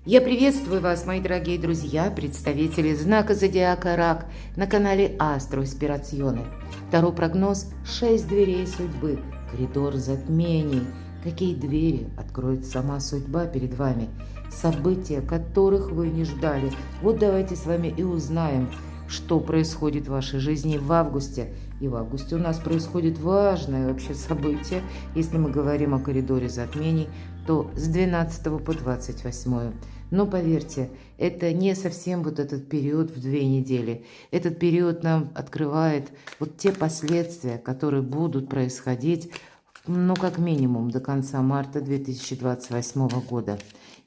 Я приветствую вас, мои дорогие друзья, представители знака Зодиака Рак на канале Астро Инспирационе. Второй прогноз: 6 дверей судьбы, коридор затмений. Какие двери откроет сама судьба перед вами? События, которых вы не ждали. Вот давайте с вами и узнаем, что происходит в вашей жизни в августе. И в августе у нас происходит важное вообще событие. Если мы говорим о коридоре затмений, то с 12 по 28. Но поверьте, это не совсем вот этот период в 2 недели. Этот период нам открывает вот те последствия, которые будут происходить, ну, как минимум до конца марта 2028 года.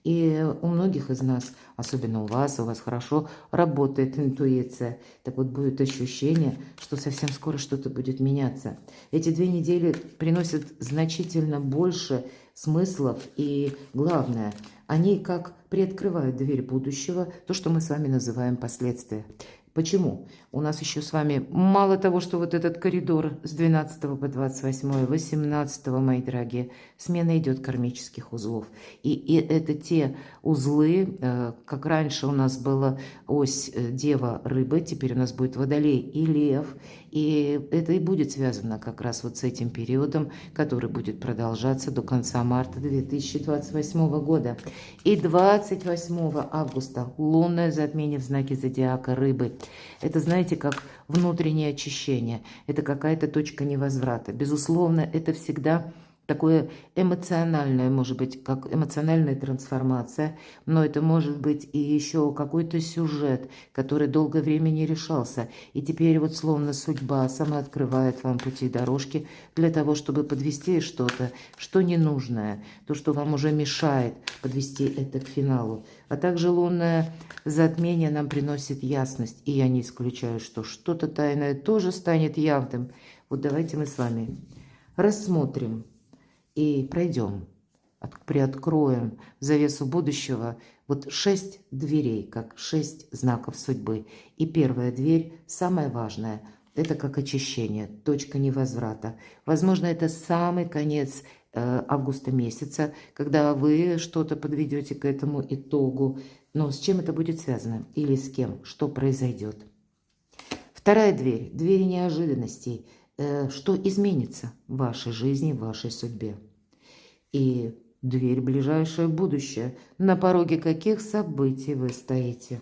И у многих из нас, особенно у вас хорошо работает интуиция. Так вот, будет ощущение, что совсем скоро что-то будет меняться. Эти 2 недели приносят значительно больше смыслов, и главное, они как приоткрывают дверь будущего, то, что мы с вами называем последствия. Почему? У нас еще с вами мало того, что вот этот коридор с 12 по 28, 18, мои дорогие, смена идет кармических узлов. И это те узлы, как раньше у нас была ось Дева, Рыбы, теперь у нас будет Водолей и Лев. И это и будет связано как раз вот с этим периодом, который будет продолжаться до конца марта 2028 года. И 28 августа лунное затмение в знаке Зодиака Рыбы. Это, знаете, как внутреннее очищение. Это какая-то точка невозврата. Безусловно, это всегда такое эмоциональное, может быть, как эмоциональная трансформация, но это может быть и еще какой-то сюжет, который долгое время не решался. И теперь вот словно судьба сама открывает вам пути и дорожки для того, чтобы подвести что-то, что ненужное, то, что вам уже мешает подвести это к финалу. А также лунное затмение нам приносит ясность, и я не исключаю, что что-то тайное тоже станет явным. Вот давайте мы с вами рассмотрим и пройдем, приоткроем завесу будущего. Вот 6 дверей, как 6 знаков судьбы. И первая дверь, самая важная, это как очищение, точка невозврата. Возможно, это самый конец августа месяца, когда вы что-то подведете к этому итогу. Но с чем это будет связано? Или с кем? Что произойдет? Вторая дверь, дверь неожиданностей. Что изменится в вашей жизни, в вашей судьбе. И дверь ближайшее будущее, на пороге каких событий вы стоите.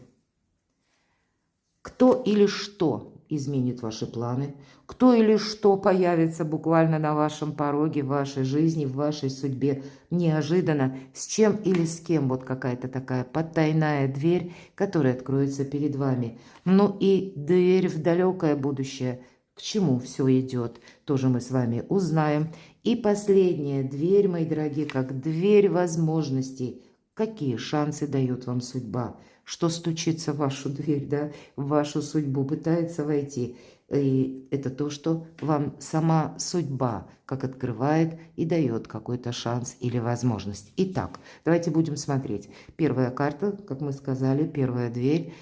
Кто или что изменит ваши планы, кто или что появится буквально на вашем пороге, в вашей жизни, в вашей судьбе неожиданно, с чем или с кем, вот какая-то такая потайная дверь, которая откроется перед вами. Ну и дверь в далекое будущее. К чему все идет, тоже мы с вами узнаем. И последняя дверь, мои дорогие, как дверь возможностей. Какие шансы дает вам судьба? Что стучится в вашу дверь, да, в вашу судьбу, пытается войти. И это то, что вам сама судьба как открывает и дает какой-то шанс или возможность. Итак, давайте будем смотреть. Первая карта, как мы сказали, первая дверь,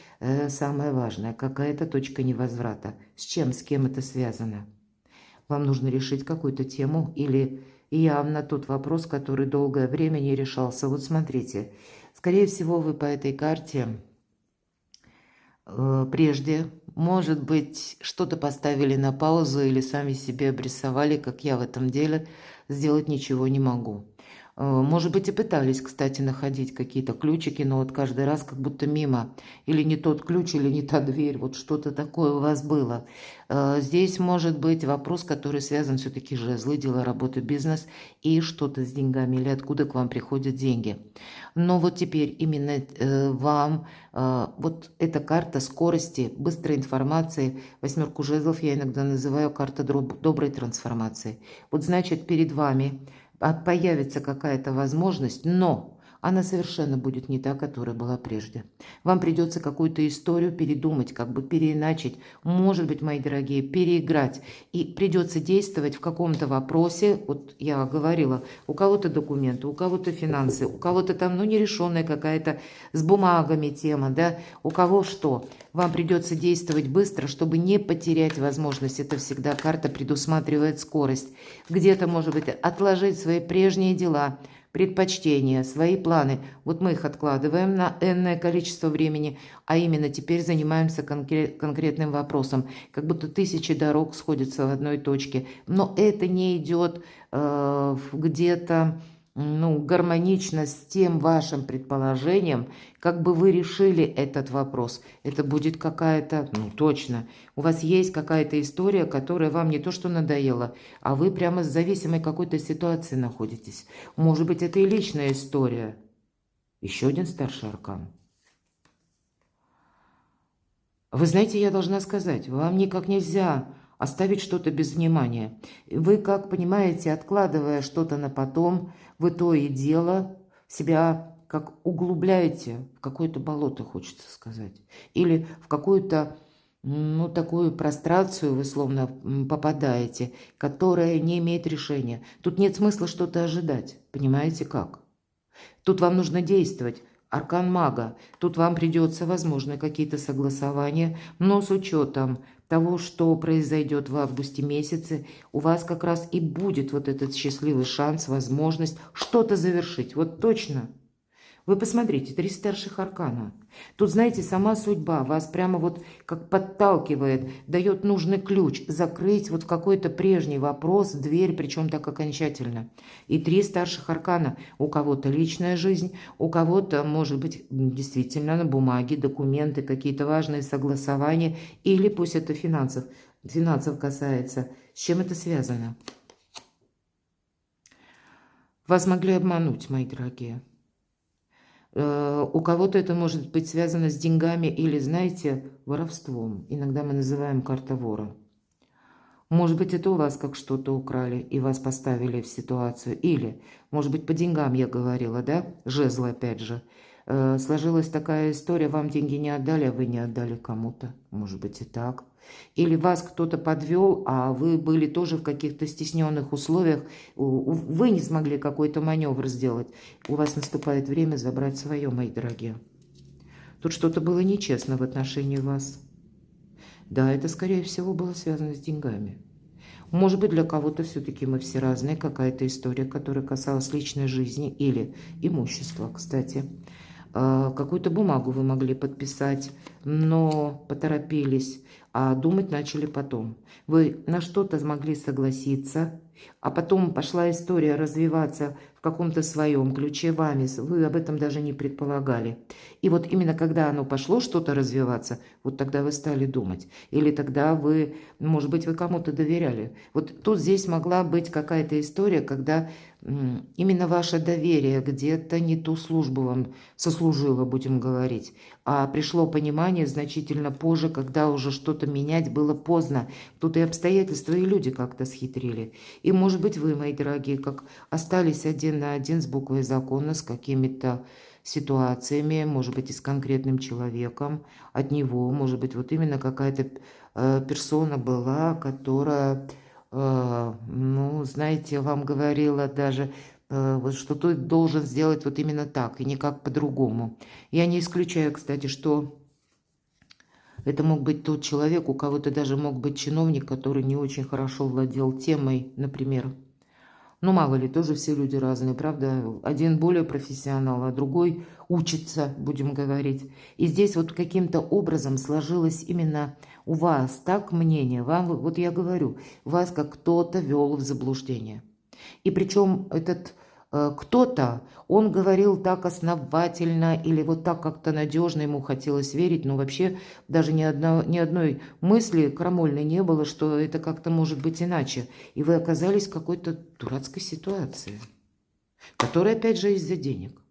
самая важная, какая-то точка невозврата. С чем, с кем это связано? Вам нужно решить какую-то тему или явно тот вопрос, который долгое время не решался. Вот смотрите, скорее всего, вы по этой карте прежде, может быть, что-то поставили на паузу или сами себе обрисовали, как я в этом деле сделать ничего не могу. Может быть, и пытались, кстати, находить какие-то ключики, но вот каждый раз как будто мимо. Или не тот ключ, или не та дверь. Вот что-то такое у вас было. Здесь может быть вопрос, который связан все-таки жезлы, дела, работа, бизнес и что-то с деньгами, или откуда к вам приходят деньги. Но вот теперь именно вам вот эта карта скорости, быстрой информации, 8 жезлов я иногда называю карта доброй трансформации. Вот значит, перед вами появится какая-то возможность, но она совершенно будет не та, которая была прежде. Вам придется какую-то историю передумать, как бы переиначить, может быть, мои дорогие, переиграть. И придется действовать в каком-то вопросе. Вот я говорила, у кого-то документы, у кого-то финансы, у кого-то там, ну, нерешенная какая-то с бумагами тема, да, у кого что. Вам придется действовать быстро, чтобы не потерять возможность. Это всегда карта предусматривает скорость. Где-то, может быть, отложить свои прежние дела, предпочтения, свои планы. Вот мы их откладываем на энное количество времени, а именно теперь занимаемся конкретным вопросом. Как будто тысячи дорог сходятся в одной точке. Но это не идет где-то гармонично с тем вашим предположением, как бы вы решили этот вопрос. Это будет какая-то, точно, у вас есть какая-то история, которая вам не то что надоела, а вы прямо в зависимой какой-то ситуации находитесь. Может быть, это и личная история. Еще один старший аркан. Вы знаете, я должна сказать, вам никак нельзя оставить что-то без внимания. Вы, как понимаете, откладывая что-то на потом, вы то и дело себя как углубляете в какое-то болото, хочется сказать. Или в какую-то, такую прострацию вы словно попадаете, которая не имеет решения. Тут нет смысла что-то ожидать. Понимаете как? Тут вам нужно действовать. Аркан мага. Тут вам придется, возможно, какие-то согласования, но с учетом того, что произойдет в августе месяце, у вас как раз и будет вот этот счастливый шанс, возможность что-то завершить. Вот точно. Вы посмотрите, 3 старших аркана. Тут, знаете, сама судьба вас прямо вот как подталкивает, дает нужный ключ закрыть вот какой-то прежний вопрос, дверь, причем так окончательно. И 3 старших аркана. У кого-то личная жизнь, у кого-то, может быть, действительно на бумаге, документы, какие-то важные согласования, или пусть это финансов касается. С чем это связано? Вас могли обмануть, мои дорогие. У кого-то это может быть связано с деньгами или, знаете, воровством. Иногда мы называем карта вора. Может быть, это у вас как что-то украли и вас поставили в ситуацию. Или, может быть, по деньгам я говорила, да? Жезлы опять же. Сложилась такая история, вам деньги не отдали, а вы не отдали кому-то. Может быть и так. Или вас кто-то подвел, а вы были тоже в каких-то стесненных условиях. Вы не смогли какой-то маневр сделать. У вас наступает время забрать свое, мои дорогие. Тут что-то было нечестно в отношении вас. Да, это, скорее всего, было связано с деньгами. Может быть, для кого-то все-таки мы все разные. Какая-то история, которая касалась личной жизни или имущества, кстати. Какую-то бумагу вы могли подписать, но поторопились, а думать начали потом. Вы на что-то смогли согласиться, а потом пошла история развиваться в каком-то своем ключе вами. Вы об этом даже не предполагали. И вот именно когда оно пошло что-то развиваться, вот тогда вы стали думать. Или тогда вы, может быть, вы кому-то доверяли. Вот тут здесь могла быть какая-то история, когда именно ваше доверие где-то не ту службу вам сослужило, будем говорить, а пришло понимание значительно позже, когда уже что-то менять было поздно. Тут и обстоятельства, и люди как-то схитрили. И, может быть, вы, мои дорогие, как остались один на один с буквой закона, с какими-то ситуациями, может быть, и с конкретным человеком, от него, может быть, вот именно какая-то персона была, которая... знаете, вам говорила даже, что ты должен сделать вот именно так и никак по-другому. Я не исключаю, кстати, что это мог быть тот человек, у кого-то даже мог быть чиновник, который не очень хорошо владел темой, например. Мало ли, тоже все люди разные, правда? Один более профессионал, а другой учится, будем говорить. И здесь вот каким-то образом сложилось именно у вас так мнение. Вам, вот я говорю, вас как кто-то вел в заблуждение. И причем этот кто-то, он говорил так основательно или вот так как-то надежно, ему хотелось верить, но вообще даже ни одной мысли крамольной не было, что это как-то может быть иначе. И вы оказались в какой-то дурацкой ситуации, которая опять же из-за денег.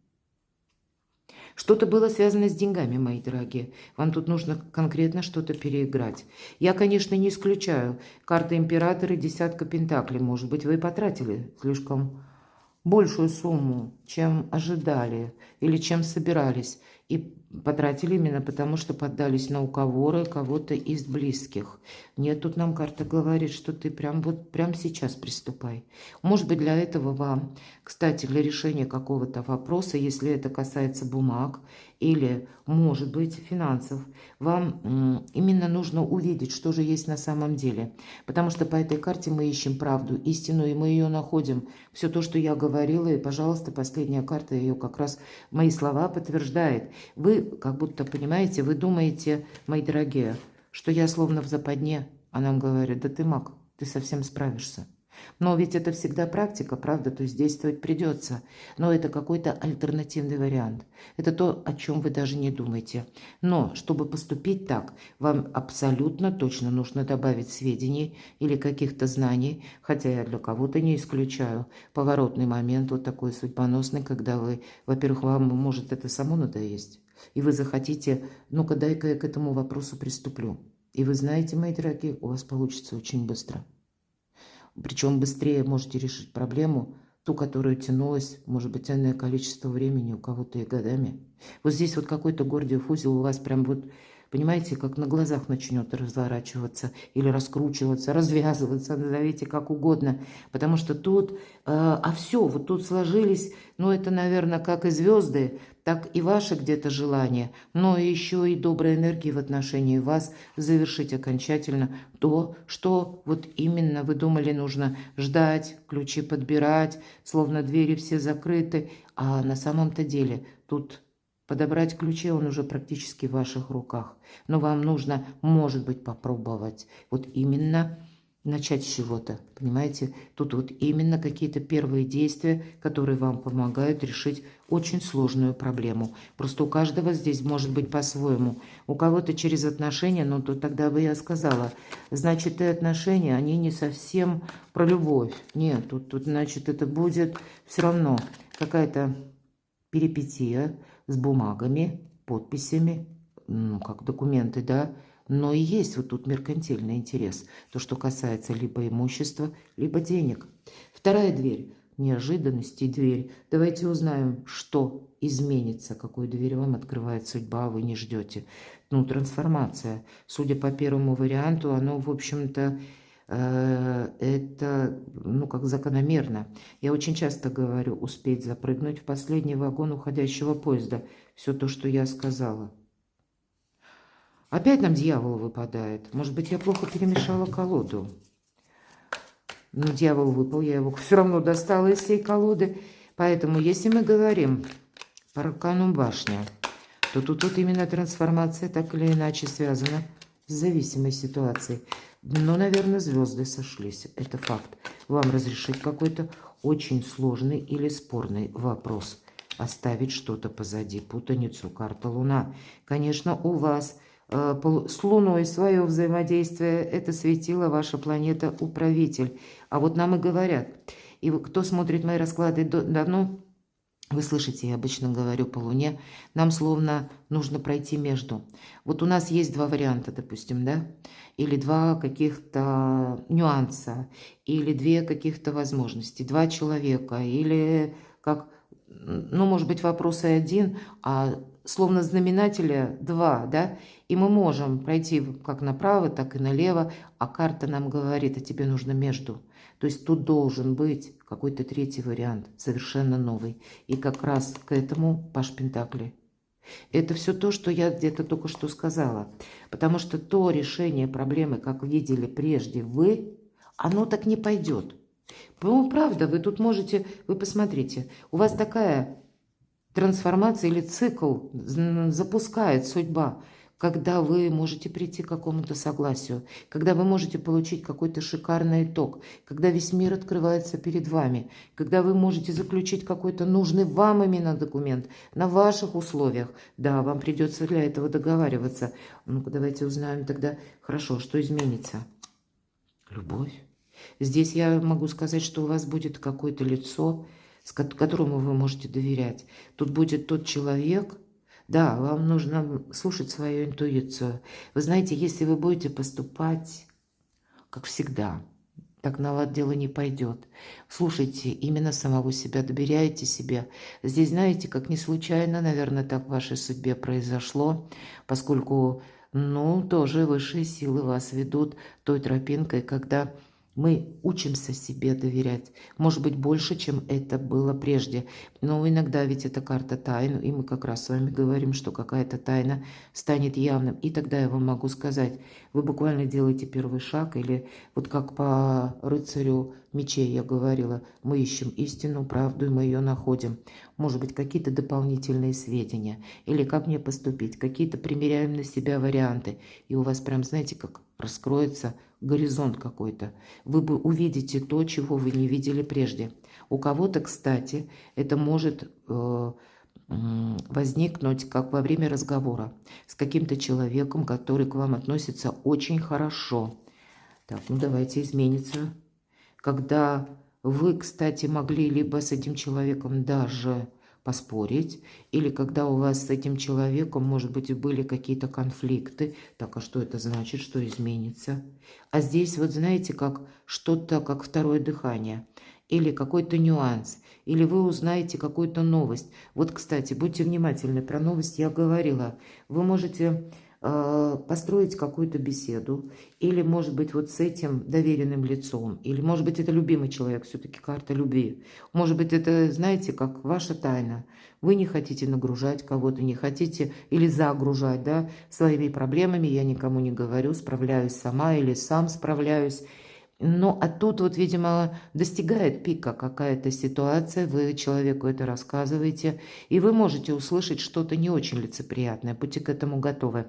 Что-то было связано с деньгами, мои дорогие. Вам тут нужно конкретно что-то переиграть. Я, конечно, не исключаю. Карта императора и 10 пентаклей. Может быть, вы потратили слишком большую сумму чем ожидали или чем собирались. И потратили именно потому, что поддались на уговоры кого-то из близких. Нет, тут нам карта говорит, что ты прям сейчас приступай. Может быть, для этого вам, кстати, для решения какого-то вопроса, если это касается бумаг или, может быть, финансов, вам именно нужно увидеть, что же есть на самом деле. Потому что по этой карте мы ищем правду, истину, и мы ее находим. Все то, что я говорила, и, пожалуйста, последняя карта ее как раз мои слова подтверждает. Вы, как будто, понимаете, вы думаете, мои дорогие, что я словно в западне, а нам говорят, да ты маг, ты совсем справишься. Но ведь это всегда практика, правда, то есть действовать придется. Но это какой-то альтернативный вариант. Это то, о чем вы даже не думаете. Но, чтобы поступить так, вам абсолютно точно нужно добавить сведений или каких-то знаний, хотя я для кого-то не исключаю. Поворотный момент вот такой судьбоносный, когда вы, во-первых, вам может это само надоесть, и вы захотите, ну-ка дай-ка я к этому вопросу приступлю. И вы знаете, мои дорогие, у вас получится очень быстро. Причем быстрее можете решить проблему, ту, которая тянулась, может быть, энное количество времени, у кого-то и годами. Вот здесь вот какой-то Гордиев узел у вас прям вот, понимаете, как на глазах начнет разворачиваться или раскручиваться, развязываться, назовите как угодно. Потому что тут, все, вот тут сложились, ну это, наверное, как и звезды, так и ваши где-то желания, но еще и добрая энергия в отношении вас завершить окончательно то, что вот именно вы думали нужно ждать, ключи подбирать, словно двери все закрыты, а на самом-то деле тут подобрать ключи, он уже практически в ваших руках. Но вам нужно, может быть, попробовать вот именно начать с чего-то, понимаете? Тут вот именно какие-то первые действия, которые вам помогают решить очень сложную проблему. Просто у каждого здесь может быть по-своему. У кого-то через отношения, но то тогда бы я сказала, значит, и отношения, они не совсем про любовь. Нет, тут значит, это будет все равно какая-то перипетия с бумагами, подписями, ну, как документы, да, но и есть вот тут меркантильный интерес, то, что касается либо имущества, либо денег. Вторая дверь, неожиданности дверь. Давайте узнаем, что изменится, какую дверь вам открывает судьба, вы не ждете. Ну, трансформация. Судя по первому варианту, оно, в общем-то, это, ну, как закономерно. Я очень часто говорю, успеть запрыгнуть в последний вагон уходящего поезда. Все то, что я сказала. Опять нам дьявол выпадает. Может быть, я плохо перемешала колоду. Но дьявол выпал, я его все равно достала из всей колоды. Поэтому, если мы говорим по аркану башня, то тут именно трансформация так или иначе связана с зависимой ситуацией. Но, наверное, звезды сошлись. Это факт. Вам разрешить какой-то очень сложный или спорный вопрос. Оставить что-то позади. Путаницу. Карта Луна. Конечно, у вас с Луной свое взаимодействие. Это светило ваша планета-управитель. А вот нам и говорят. И кто смотрит мои расклады давно... Вы слышите, я обычно говорю по Луне, нам словно нужно пройти между. Вот у нас есть два варианта, допустим, да? Или два каких-то нюанса, или две каких-то возможности, два человека, или как, ну, может быть, вопрос и один, а словно знаменателя два, да? И мы можем пройти как направо, так и налево, а карта нам говорит, а тебе нужно между. То есть тут должен быть какой-то третий вариант, совершенно новый. И как раз к этому Паш Пентаклей. Это все то, что я где-то только что сказала. Потому что то решение проблемы, как видели прежде вы, оно так не пойдет. Ну, правда, вы тут можете, вы посмотрите, у вас такая трансформация или цикл запускает судьба, когда вы можете прийти к какому-то согласию, когда вы можете получить какой-то шикарный итог, когда весь мир открывается перед вами, когда вы можете заключить какой-то нужный вам именно документ на ваших условиях. Да, вам придется для этого договариваться. Ну-ка, давайте узнаем тогда, хорошо, что изменится. Любовь. Здесь я могу сказать, что у вас будет какое-то лицо, которому вы можете доверять. Тут будет тот человек... Да, вам нужно слушать свою интуицию. Вы знаете, если вы будете поступать, как всегда, Так на лад дело не пойдет. Слушайте, именно самого себя, доверяйте себе. Здесь, знаете, как не случайно, наверное, так в вашей судьбе произошло, поскольку, ну, тоже высшие силы вас ведут той тропинкой, когда мы учимся себе доверять. Может быть, больше, чем это было прежде. Но иногда ведь это карта тайн, и мы как раз с вами говорим, что какая-то тайна станет явным. И тогда я вам могу сказать, вы буквально делаете первый шаг, или вот как по рыцарю мечей я говорила, мы ищем истину, правду, и мы ее находим. Может быть, какие-то дополнительные сведения, или как мне поступить, какие-то примеряем на себя варианты. И у вас прям, знаете, как раскроется горизонт какой-то. Вы бы увидите то, чего вы не видели прежде. У кого-то, кстати, это может возникнуть как во время разговора с каким-то человеком, который к вам относится очень хорошо. Так, ну давайте изменится. Когда вы, кстати, могли либо с этим человеком даже поспорить, или когда у вас с этим человеком, может быть, и были какие-то конфликты. Так, а что это значит, что изменится? А здесь, вот знаете, как что-то, как второе дыхание, или какой-то нюанс, или вы узнаете какую-то новость. Вот, кстати, будьте внимательны, про новость я говорила. Вы можете построить какую-то беседу, или, может быть, вот с этим доверенным лицом, или, может быть, это любимый человек, все-таки карта любви. Может быть, это, знаете, как ваша тайна. Вы не хотите нагружать кого-то, не хотите или загружать, да, своими проблемами, я никому не говорю, справляюсь сама или сам справляюсь. Ну, а тут вот, видимо, достигает пика какая-то ситуация, вы человеку это рассказываете, и вы можете услышать что-то не очень лицеприятное, будьте к этому готовы.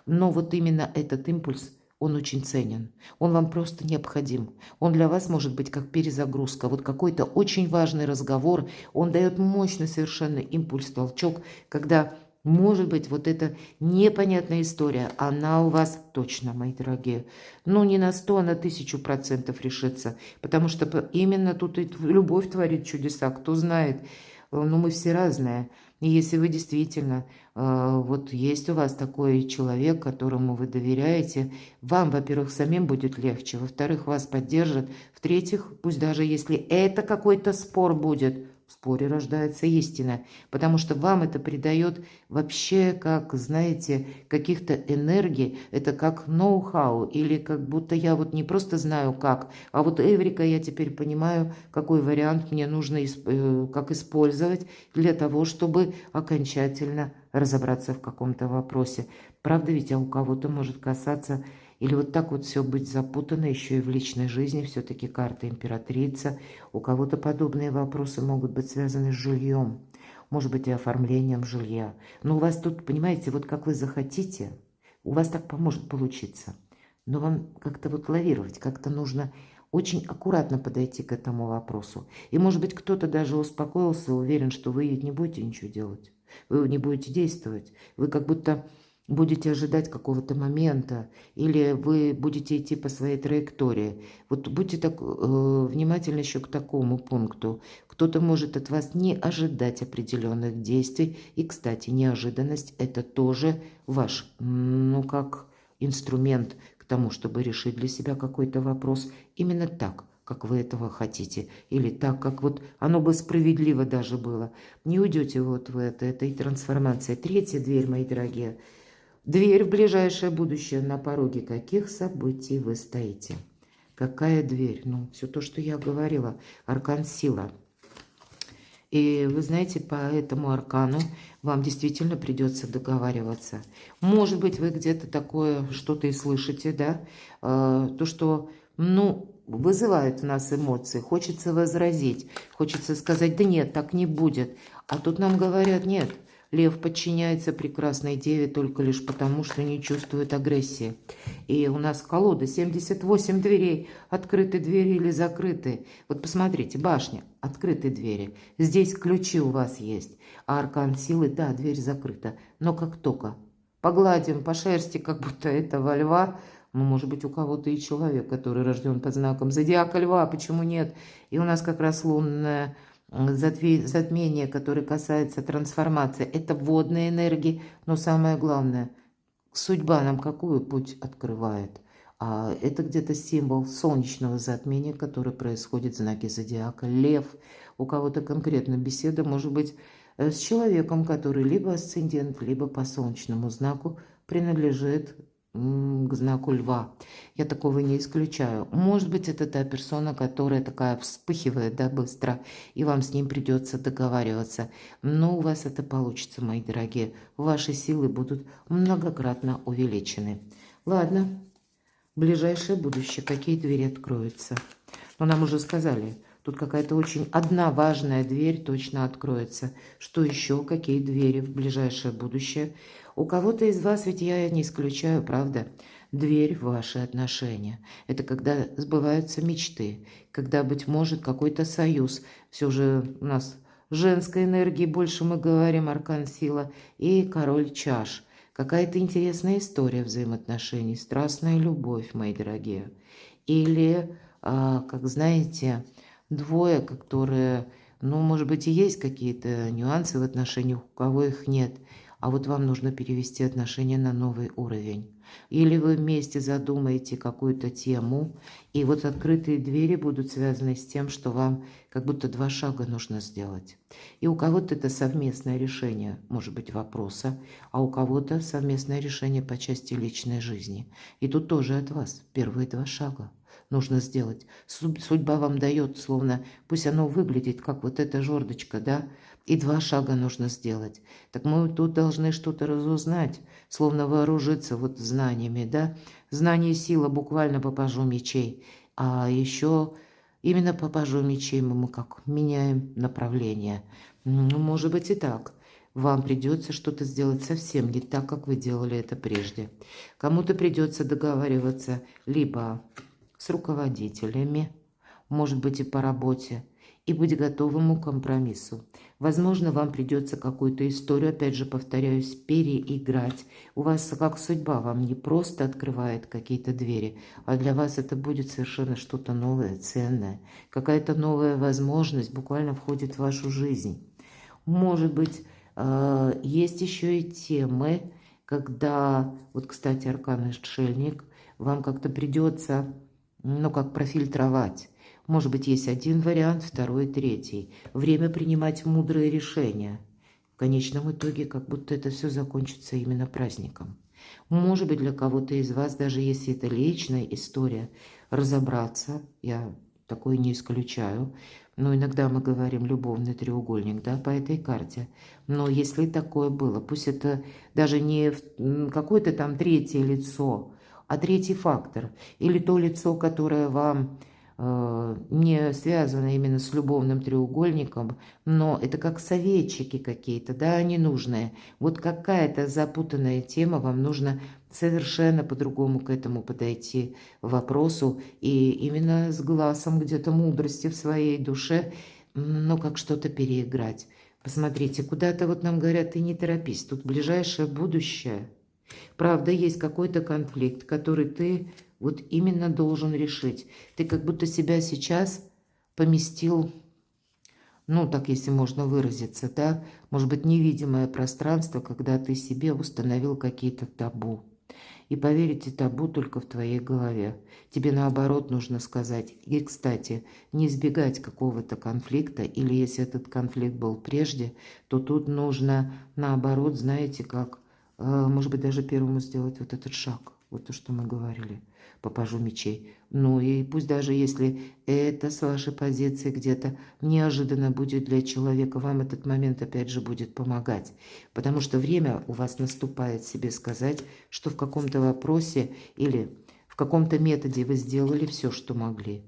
Но вот именно этот импульс, он очень ценен, он вам просто необходим. Он для вас может быть как перезагрузка. Вот какой-то очень важный разговор, он дает мощный совершенно импульс, толчок, когда... Может быть, вот эта непонятная история, она у вас точно, мои дорогие, ну не на 100, а на 1000% решится. Потому что именно тут и любовь творит чудеса, кто знает. Но мы все разные. И если вы действительно, вот есть у вас такой человек, которому вы доверяете, вам, во-первых, самим будет легче, во-вторых, вас поддержат, в-третьих, пусть даже если это какой-то спор будет, в споре рождается истина, потому что вам это придает вообще, как, знаете, каких-то энергий, это как ноу-хау, или как будто я вот не просто знаю как, а вот эврика, я теперь понимаю, какой вариант мне нужно, как использовать для того, чтобы окончательно разобраться в каком-то вопросе. Правда ведь, а у кого-то может касаться... Или вот так вот все быть запутано еще и в личной жизни, все-таки карта императрица. У кого-то подобные вопросы могут быть связаны с жильем, может быть и оформлением жилья. Но у вас тут, понимаете, вот как вы захотите, у вас так поможет получиться. Но вам как-то вот лавировать, как-то нужно очень аккуратно подойти к этому вопросу. И может быть кто-то даже успокоился, уверен, что вы не будете ничего делать, вы не будете действовать, вы как будто... будете ожидать какого-то момента, или вы будете идти по своей траектории. Вот будьте так внимательны еще к такому пункту. Кто-то может от вас не ожидать определенных действий. И, кстати, неожиданность – это тоже ваш, ну, как инструмент к тому, чтобы решить для себя какой-то вопрос именно так, как вы этого хотите, или так, как вот оно бы справедливо даже было. Не уйдете вот в этой трансформации. Третья дверь, мои дорогие – дверь в ближайшее будущее, на пороге каких событий вы стоите? Какая дверь? Ну, все то, что я говорила. Аркан сила. И вы знаете, по этому аркану вам действительно придется договариваться. Может быть, вы где-то такое что-то и слышите, да? То, что, ну, вызывает в нас эмоции. Хочется возразить, хочется сказать, да нет, так не будет. А тут нам говорят, нет. Лев подчиняется прекрасной деве только лишь потому, что не чувствует агрессии. И у нас колода 78 дверей. Открыты двери или закрыты. Вот посмотрите, башня, открыты двери. Здесь ключи у вас есть. А аркан силы, да, дверь закрыта. Но как только погладим по шерсти, как будто этого льва, ну, может быть, у кого-то и человек, который рожден под знаком зодиака льва, почему нет? И у нас как раз лунная... затмение, которое касается трансформации, это водные энергии, но самое главное, судьба нам какой путь открывает? Это где-то символ солнечного затмения, которое происходит в знаке зодиака Лев. У кого-то конкретно беседа может быть с человеком, который либо асцендент, либо по солнечному знаку принадлежит к знаку Льва. Я такого не исключаю. Может быть, это та персона, которая такая вспыхивает, да, быстро, и вам с ним придется договариваться. Но у вас это получится, мои дорогие. Ваши силы будут многократно увеличены. Ладно, ближайшее будущее. Какие двери откроются? Но нам уже сказали, тут какая-то очень одна важная дверь точно откроется. Что еще? Какие двери в ближайшее будущее? У кого-то из вас, ведь я не исключаю, правда, дверь в ваши отношения. Это когда сбываются мечты, когда, быть может, какой-то союз. Все же у нас женской энергии больше мы говорим, аркан сила и король чаш. Какая-то интересная история взаимоотношений, страстная любовь, мои дорогие. Или, как знаете, двое, которые, ну, может быть, и есть какие-то нюансы в отношениях, у кого их нет, а вот вам нужно перевести отношения на новый уровень. Или вы вместе задумаете какую-то тему, и вот открытые двери будут связаны с тем, что вам как будто 2 шага нужно сделать. И у кого-то это совместное решение, может быть, вопроса, а у кого-то совместное решение по части личной жизни. И тут тоже от вас первые 2 шага нужно сделать. Судьба вам дает, словно, пусть оно выглядит, как вот эта жердочка, да, и 2 шага нужно сделать. Так мы тут должны что-то разузнать, словно вооружиться вот знаниями, да. Знание – сила, буквально по пажу мечей. А еще именно по пажу мечей мы как меняем направление. Ну, может быть и так. Вам придется что-то сделать совсем не так, как вы делали это прежде. Кому-то придется договариваться либо с руководителями, может быть и по работе, и быть готовым к компромиссу. Возможно, вам придется какую-то историю, опять же, повторяюсь, переиграть. У вас как судьба вам не просто открывает какие-то двери, а для вас это будет совершенно что-то новое, ценное. Какая-то новая возможность буквально входит в вашу жизнь. Может быть, есть еще и темы, когда, вот, кстати, аркан Отшельник, вам как-то придется, ну, как профильтровать. Может быть, есть один вариант, второй, третий. Время принимать мудрые решения. В конечном итоге, как будто это все закончится именно праздником. Может быть, для кого-то из вас, даже если это личная история, разобраться, я такое не исключаю, но иногда мы говорим любовный треугольник, да, по этой карте. Но если такое было, пусть это даже не какое-то там третье лицо, а третий фактор, или то лицо, которое вам не связано именно с любовным треугольником, но это как советчики какие-то, да, ненужные. Вот какая-то запутанная тема, вам нужно совершенно по-другому к этому подойти вопросу и именно с глазом где-то мудрости в своей душе, ну, как что-то переиграть. Посмотрите, куда-то вот нам говорят, ты не торопись, тут ближайшее будущее. Правда, есть какой-то конфликт, который ты вот именно должен решить. Ты как будто себя сейчас поместил, ну, так если можно выразиться, да, может быть, невидимое пространство, когда ты себе установил какие-то табу. И поверьте, табу только в твоей голове. Тебе наоборот нужно сказать. И, кстати, не избегать какого-то конфликта, или если этот конфликт был прежде, то тут нужно наоборот, знаете, как, может быть, даже первому сделать вот этот шаг. Вот то, что мы говорили по пажу мечей. Ну и пусть даже если это с вашей позиции где-то неожиданно будет для человека, вам этот момент опять же будет помогать. Потому что время у вас наступает себе сказать, что в каком-то вопросе или в каком-то методе вы сделали все, что могли.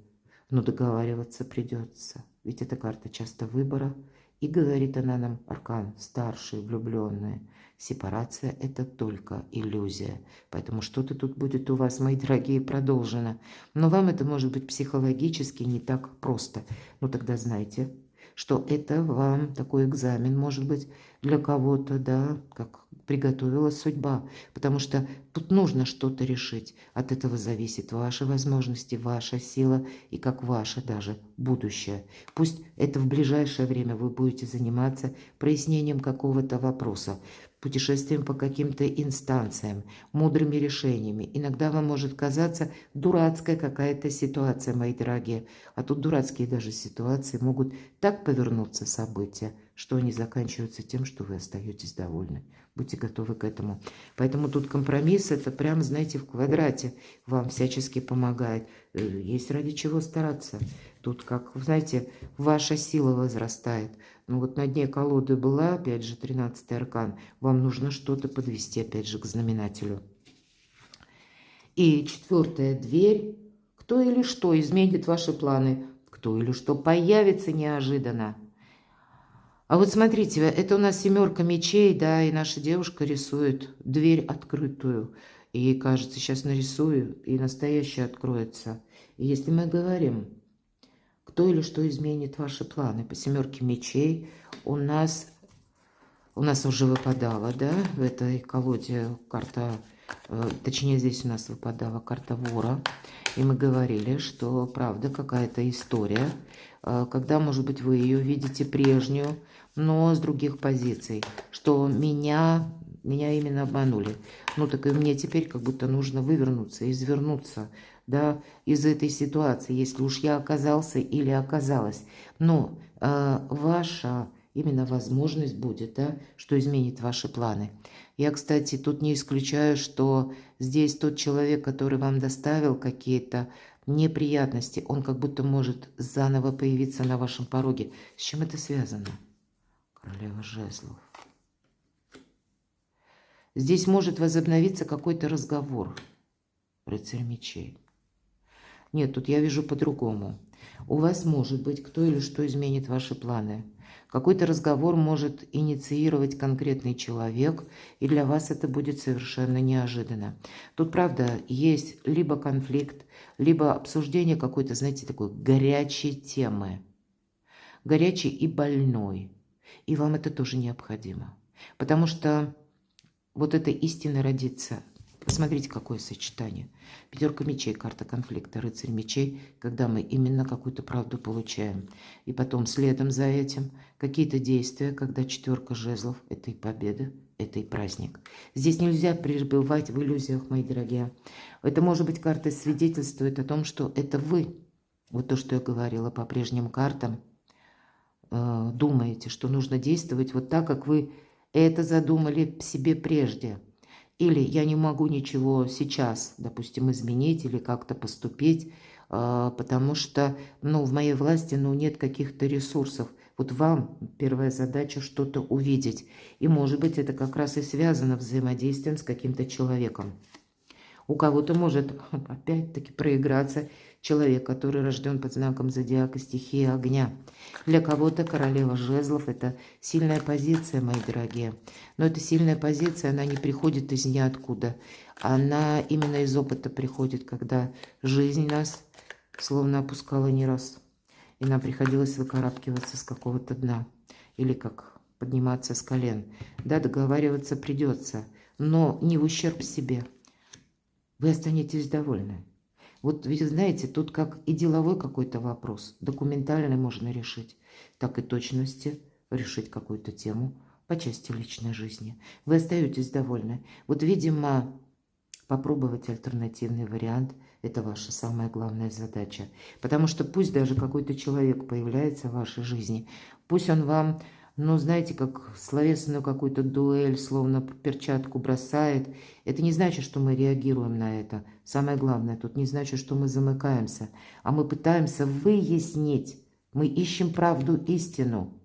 Но договариваться придется. Ведь эта карта часто выбора. И говорит она нам, аркан, старшие, влюбленные. Сепарация – это только иллюзия. Поэтому что-то тут будет у вас, мои дорогие, продолжено. Но вам это может быть психологически не так просто. Ну тогда знайте, что это вам такой экзамен, может быть, для кого-то, да, как приготовила судьба. Потому что тут нужно что-то решить. От этого зависит ваши возможности, ваша сила и как ваше даже будущее. Пусть это в ближайшее время вы будете заниматься прояснением какого-то вопроса. путешествием по каким-то инстанциям, мудрыми решениями. Иногда вам может казаться дурацкая какая-то ситуация, мои дорогие. А тут дурацкие даже ситуации могут так повернуться события, что они заканчиваются тем, что вы остаетесь довольны. Будьте готовы к этому. Поэтому тут компромисс, это прям, знаете, в квадрате вам всячески помогает. Есть ради чего стараться. Тут, как, знаете, ваша сила возрастает. Ну вот на дне колоды была, опять же, 13-й аркан. Вам нужно что-то подвести, опять же, к знаменателю. И 4-я дверь. Кто или что изменит ваши планы? Кто или что появится неожиданно? А вот смотрите, это у нас 7 мечей, да, и наша девушка рисует дверь открытую. И ей кажется, сейчас нарисую, и настоящее откроется. И если мы говорим, кто или что изменит ваши планы, по 7 мечей у нас уже выпадала, да, в этой колоде карта, точнее здесь у нас выпадала карта вора. И мы говорили, что правда какая-то история, когда, может быть, вы ее видите прежнюю, но с других позиций, что меня именно обманули. Ну так и мне теперь как будто нужно вывернуться, извернуться, да, из этой ситуации, если уж я оказался или оказалась. Но ваша именно возможность будет, да, что изменит ваши планы. Я, кстати, тут не исключаю, что здесь тот человек, который вам доставил какие-то неприятности, он как будто может заново появиться на вашем пороге. С чем это связано? Королева жезлов. Здесь может возобновиться какой-то разговор. Рыцарь мечей. Нет, тут я вижу по-другому. У вас может быть кто или что изменит ваши планы. Какой-то разговор может инициировать конкретный человек, и для вас это будет совершенно неожиданно. Тут, правда, есть либо конфликт, либо обсуждение какой-то, знаете, такой горячей темы. Горячей и больной. И вам это тоже необходимо. Потому что вот эта истина родится. Посмотрите, какое сочетание. 5 мечей, карта конфликта, рыцарь мечей, когда мы именно какую-то правду получаем. И потом следом за этим какие-то действия, когда 4 жезлов, это и победа, это и праздник. Здесь нельзя пребывать в иллюзиях, мои дорогие. Это может быть карта свидетельствует о том, что это вы. Вот то, что я говорила по прежним картам. Думаете, что нужно действовать вот так, как вы это задумали себе прежде. Или я не могу ничего сейчас, допустим, изменить или как-то поступить, потому что, в моей власти, нет каких-то ресурсов. Вот вам первая задача что-то увидеть. И, может быть, это как раз и связано взаимодействием с каким-то человеком. У кого-то может опять-таки проиграться человек, который рожден под знаком зодиака стихии огня. Для кого-то королева жезлов – это сильная позиция, мои дорогие. Но эта сильная позиция, она не приходит из ниоткуда. Она именно из опыта приходит, когда жизнь нас словно опускала не раз. И нам приходилось выкарабкиваться с какого-то дна. Или как подниматься с колен. Да, договариваться придется, но не в ущерб себе. Вы останетесь довольны. Вот ведь знаете, тут как и деловой какой-то вопрос, документальный можно решить, так и точности решить какую-то тему по части личной жизни. Вы остаетесь довольны. Вот, видимо, попробовать альтернативный вариант – это ваша самая главная задача. Потому что пусть даже какой-то человек появляется в вашей жизни, пусть он вам, знаете, как словесную какую-то дуэль, словно перчатку бросает. Это не значит, что мы реагируем на это. Самое главное, тут не значит, что мы замыкаемся, а мы пытаемся выяснить. Мы ищем правду, истину.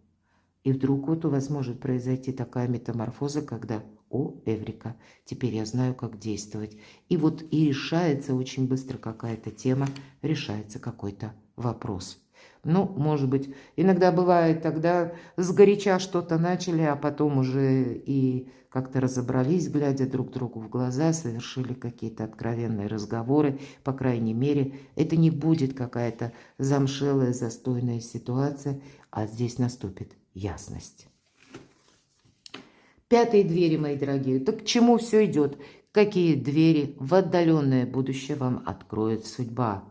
И вдруг вот у вас может произойти такая метаморфоза, когда «О, Эврика, теперь я знаю, как действовать». И вот и решается очень быстро какая-то тема, решается какой-то вопрос. Может быть, иногда бывает, тогда сгоряча что-то начали, а потом уже и как-то разобрались, глядя друг другу в глаза, совершили какие-то откровенные разговоры. По крайней мере, это не будет какая-то замшелая, застойная ситуация, а здесь наступит ясность. 5 двери, мои дорогие. Так к чему все идет? Какие двери в отдаленное будущее вам откроет судьба?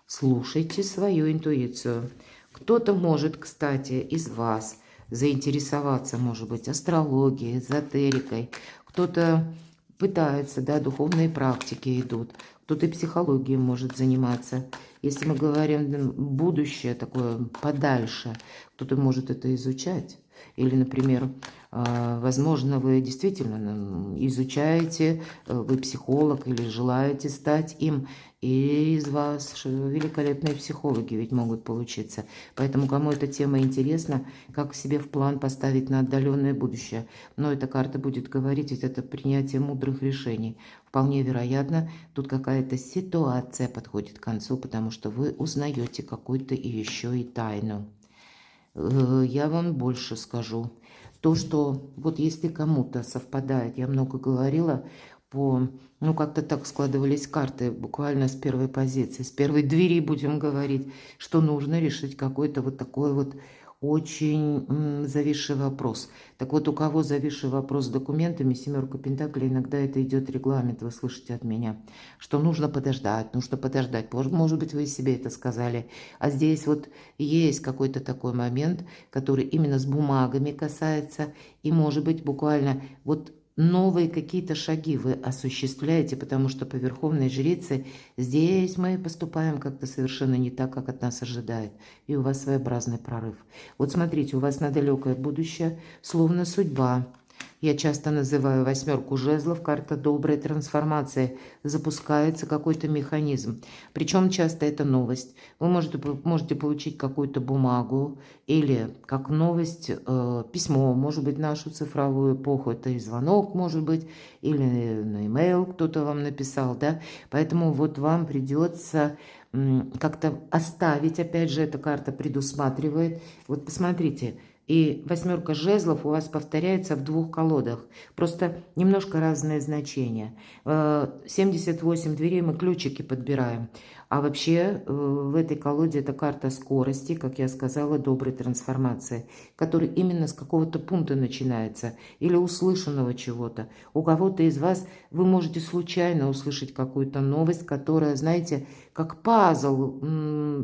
Слушайте свою интуицию. Кто-то может, кстати, из вас заинтересоваться, может быть, астрологией, эзотерикой. Кто-то пытается, да, духовные практики идут, кто-то и психологией может заниматься. Если мы говорим будущее такое подальше, кто-то может это изучать. Или, например, возможно, вы действительно изучаете, вы психолог или желаете стать им, и из вас великолепные психологи ведь могут получиться. Поэтому, кому эта тема интересна, как себе в план поставить на отдаленное будущее. Но эта карта будет говорить, ведь это принятие мудрых решений. Вполне вероятно, тут какая-то ситуация подходит к концу, потому что вы узнаете какую-то и еще и тайну. Я вам больше скажу. То, что вот если кому-то совпадает, я много говорила ну как-то так складывались карты буквально с первой позиции, с первой двери будем говорить, что нужно решить какой-то вот такой вот очень зависший вопрос. Так вот, у кого зависший вопрос с документами, семерка пентаклей, иногда это идет регламент, вы слышите от меня, что нужно подождать, нужно подождать. Может быть, вы себе это сказали. А здесь вот есть какой-то такой момент, который именно с бумагами касается, и может быть буквально вот новые какие-то шаги вы осуществляете, потому что по верховной жрице здесь мы поступаем как-то совершенно не так, как от нас ожидает. И у вас своеобразный прорыв. Вот смотрите, у вас на далекое будущее словно судьба. Я часто называю восьмерку жезлов, карта доброй трансформации. Запускается какой-то механизм. Причем часто это новость. Вы можете получить какую-то бумагу или как новость письмо, может быть, нашу цифровую эпоху. Это и звонок, может быть, или на e-mail кто-то вам написал, да. Поэтому вот вам придется как-то оставить, опять же, эта карта предусматривает. Вот посмотрите. И восьмерка жезлов у вас повторяется в двух колодах. Просто немножко разные значения. 78 дверей мы ключики подбираем. А вообще в этой колоде это карта скорости, как я сказала, доброй трансформации, который именно с какого-то пункта начинается или услышанного чего-то. У кого-то из вас вы можете случайно услышать какую-то новость, которая, знаете, как пазл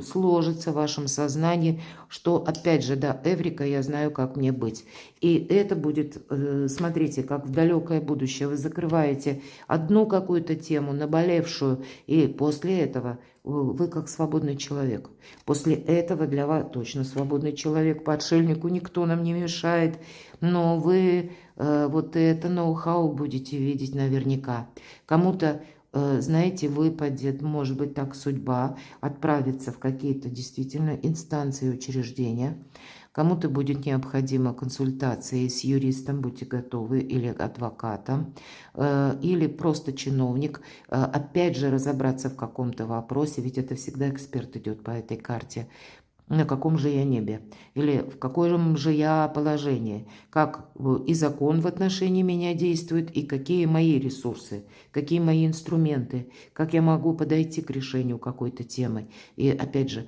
сложится в вашем сознании, что, опять же, да, эврика, я знаю, как мне быть. И это будет, смотрите, как в далекое будущее вы закрываете одну какую-то тему, наболевшую, и после этого вы как свободный человек. После этого для вас точно свободный человек, по отшельнику никто нам не мешает, но вы вот это ноу-хау будете видеть наверняка. Кому-то, знаете, выпадет, может быть, так судьба, отправиться в какие-то действительно инстанции, учреждения. Кому-то будет необходима консультация с юристом, будьте готовы, или адвокатом, или просто чиновник. Опять же, разобраться в каком-то вопросе, ведь это всегда эксперт идет по этой карте. На каком же я небе? Или в каком же я положении? Как и закон в отношении меня действует, и какие мои ресурсы, какие мои инструменты, как я могу подойти к решению какой-то темы. И опять же,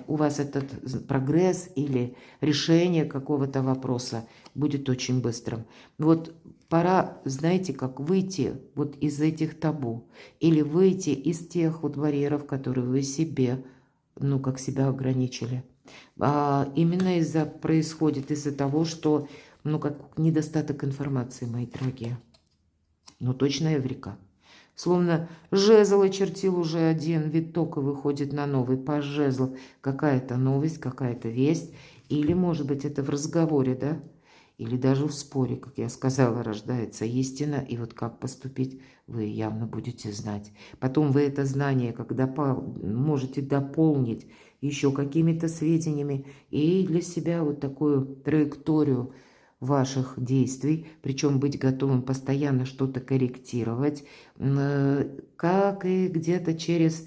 у вас этот прогресс или решение какого-то вопроса будет очень быстрым. Вот пора, знаете, как выйти вот из этих табу или выйти из тех вот барьеров, которые вы себе, ну, как себя ограничили. Именно происходит из-за того, что, ну, как недостаток информации, мои дорогие. Ну, точно эврика. Словно жезл очертил уже один виток и выходит на новый. По жезлу какая-то новость, какая-то весть. Или, может быть, это в разговоре, да? Или даже в споре, как я сказала, рождается истина. И вот как поступить, вы явно будете знать. Потом вы это знание, когда можете дополнить еще какими-то сведениями. И для себя вот такую траекторию ваших действий, причем быть готовым постоянно что-то корректировать, как и где-то через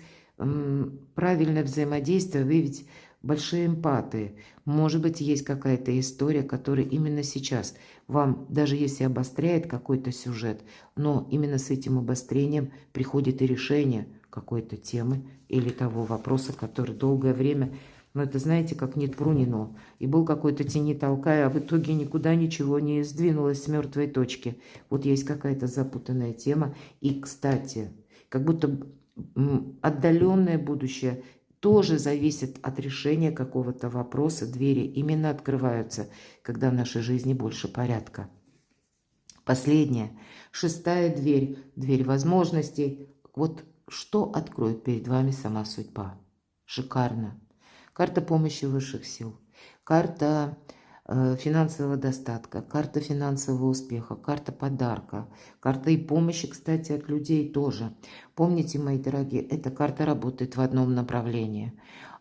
правильное взаимодействие. Вы ведь большие эмпаты. Может быть, есть какая-то история, которая именно сейчас вам, даже если обостряет какой-то сюжет, но именно с этим обострением приходит и решение какой-то темы или того вопроса, который долгое время... Но это, знаете, как нет врунину. И был какой-то тени толкая, а в итоге никуда ничего не сдвинулось с мертвой точки. Вот есть какая-то запутанная тема. И, кстати, как будто отдаленное будущее тоже зависит от решения какого-то вопроса. Двери именно открываются, когда в нашей жизни больше порядка. Последняя, 6-я дверь, дверь возможностей. Вот что откроет перед вами сама судьба? Шикарно. Карта помощи высших сил, карта финансового достатка, карта финансового успеха, карта подарка, карта и помощи, кстати, от людей тоже. Помните, мои дорогие, эта карта работает в одном направлении.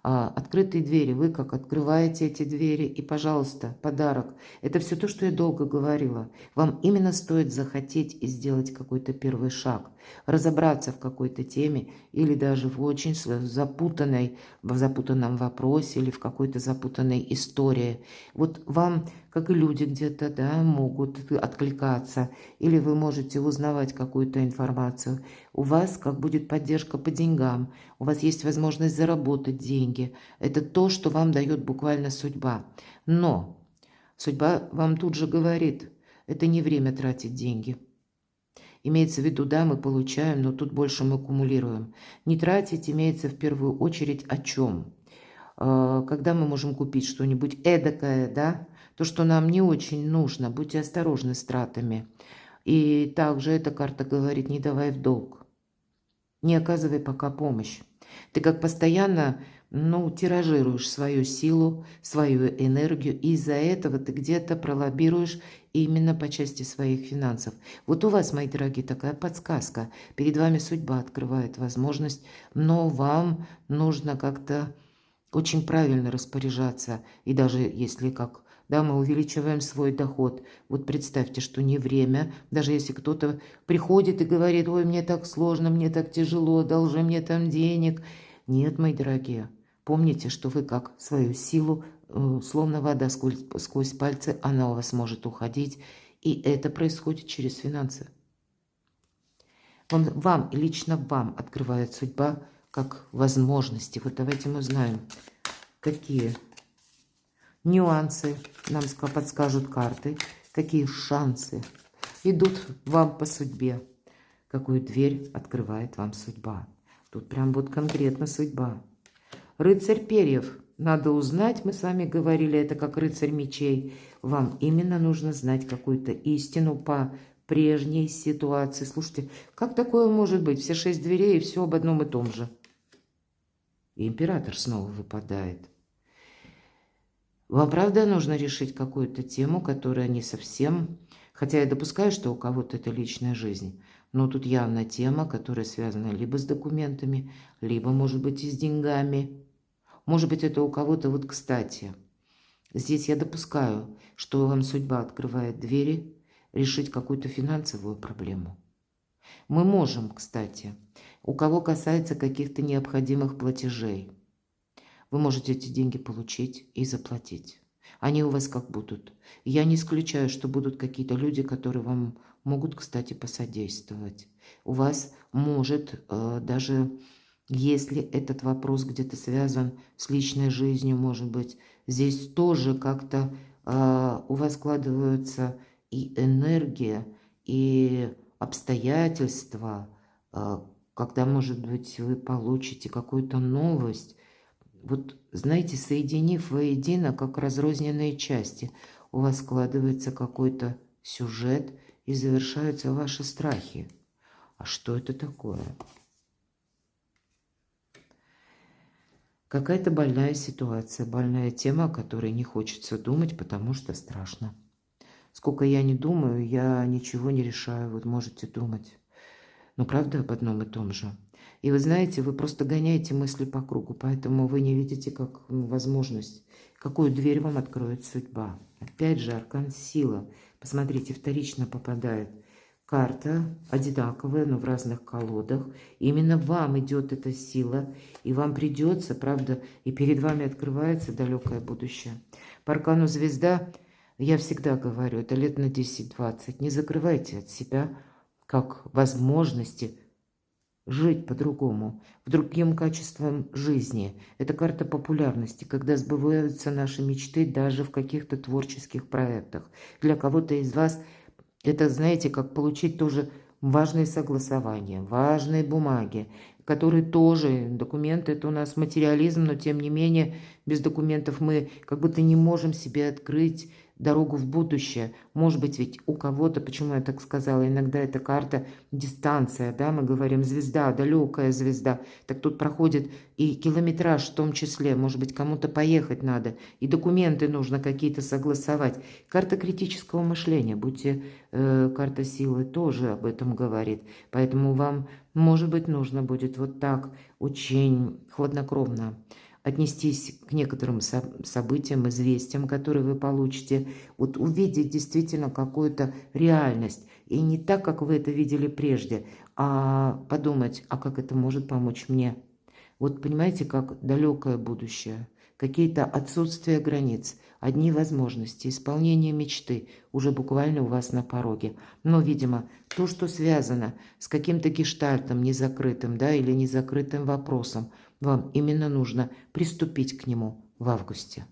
Открытые двери, вы как открываете эти двери, и, пожалуйста, подарок. Это все то, что я долго говорила. Вам именно стоит захотеть и сделать какой-то первый шаг, разобраться в какой-то теме или даже в очень в запутанном вопросе или в какой-то запутанной истории. Вот вам, как и люди где-то, да, могут откликаться, или вы можете узнавать какую-то информацию. У вас как будет поддержка по деньгам, у вас есть возможность заработать деньги. Это то, что вам дает буквально судьба. Но судьба вам тут же говорит, это не время тратить деньги. Имеется в виду, да, мы получаем, но тут больше мы аккумулируем. Не тратить имеется в первую очередь о чем? Когда мы можем купить что-нибудь эдакое, да, то, что нам не очень нужно, будьте осторожны с тратами. И также эта карта говорит, не давай в долг, не оказывай пока помощь. Ты как постоянно, тиражируешь свою силу, свою энергию, и из-за этого ты где-то пролоббируешь именно по части своих финансов. Вот у вас, мои дорогие, такая подсказка. Перед вами судьба открывает возможность, но вам нужно как-то очень правильно распоряжаться. И даже если мы увеличиваем свой доход. Вот представьте, что не время, даже если кто-то приходит и говорит, ой, мне так сложно, мне так тяжело, должи мне там денег. Нет, мои дорогие, помните, что вы как свою силу, словно вода сквозь пальцы, она у вас может уходить, и это происходит через финансы. Вам, лично вам открывает судьба как возможности. Вот давайте мы узнаем, какие нюансы нам подскажут карты, какие шансы идут вам по судьбе, какую дверь открывает вам судьба. Тут прям вот конкретно судьба. Рыцарь перьев. Надо узнать, мы с вами говорили, это как рыцарь мечей. Вам именно нужно знать какую-то истину по прежней ситуации. Слушайте, как такое может быть? Все 6 дверей и все об одном и том же. И император снова выпадает. Вам правда нужно решить какую-то тему, которая не совсем... Хотя я допускаю, что у кого-то это личная жизнь. Но тут явно тема, которая связана либо с документами, либо, может быть, и с деньгами. Может быть, это у кого-то... Вот, кстати, здесь я допускаю, что вам судьба открывает двери решить какую-то финансовую проблему. Мы можем, кстати, у кого касается каких-то необходимых платежей, вы можете эти деньги получить и заплатить. Они у вас как будут. Я не исключаю, что будут какие-то люди, которые вам могут, кстати, посодействовать. У вас может даже, если этот вопрос где-то связан с личной жизнью, может быть, здесь тоже как-то у вас складываются и энергия, и обстоятельства, когда, может быть, вы получите какую-то новость. Вот, знаете, соединив воедино, как разрозненные части, у вас складывается какой-то сюжет и завершаются ваши страхи. А что это такое? Какая-то больная ситуация, больная тема, о которой не хочется думать, потому что страшно. Сколько я не думаю, я ничего не решаю, вот можете думать. Но правда об одном и том же. И вы знаете, вы просто гоняете мысли по кругу, поэтому вы не видите как возможность, какую дверь вам откроет судьба. Опять же, аркан сила. Посмотрите, вторично попадает карта, одинаковая, но в разных колодах. Именно вам идет эта сила, и вам придется, правда, и перед вами открывается далекое будущее. По аркану звезда, я всегда говорю, это лет на 10-20. Не закрывайте от себя как возможности жить по-другому, в другим качеством жизни. Это карта популярности, когда сбываются наши мечты даже в каких-то творческих проектах. Для кого-то из вас это, знаете, как получить тоже важные согласования, важные бумаги, который тоже, документы это у нас материализм, но тем не менее без документов мы как будто не можем себе открыть дорогу в будущее. Может быть, ведь у кого-то, почему я так сказала, иногда эта карта дистанция, да, мы говорим звезда, далекая звезда, так тут проходит и километраж в том числе, может быть, кому-то поехать надо, и документы нужно какие-то согласовать. Карта критического мышления, карта силы тоже об этом говорит, поэтому вам, может быть, нужно будет вот так очень хладнокровно отнестись к некоторым событиям, известиям, которые вы получите, вот увидеть действительно какую-то реальность. И не так, как вы это видели прежде, а подумать, а как это может помочь мне. Вот понимаете, как далекое будущее, какие-то отсутствия границ, одни возможности, исполнение мечты уже буквально у вас на пороге. Но, видимо, то, что связано с каким-то гештальтом незакрытым, да, или незакрытым вопросом, вам именно нужно приступить к нему в августе.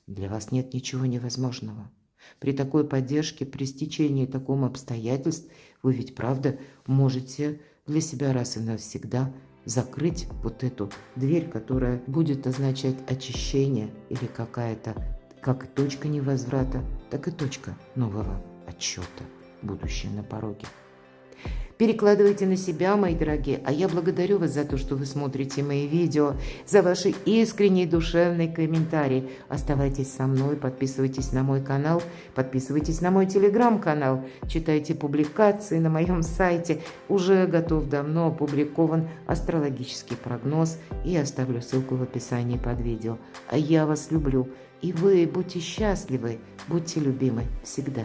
Для вас нет ничего невозможного. При такой поддержке, при стечении таком обстоятельств, вы ведь, правда, можете для себя раз и навсегда закрыть вот эту дверь, которая будет означать очищение или какая-то, как и точка невозврата, так и точка нового отсчета. Будущее на пороге. Перекладывайте на себя, мои дорогие, а я благодарю вас за то, что вы смотрите мои видео, за ваши искренние душевные комментарии. Оставайтесь со мной, подписывайтесь на мой канал, подписывайтесь на мой телеграм-канал, читайте публикации на моем сайте. Уже готов давно опубликован астрологический прогноз, и я оставлю ссылку в описании под видео. А я вас люблю, и вы будьте счастливы, будьте любимы всегда.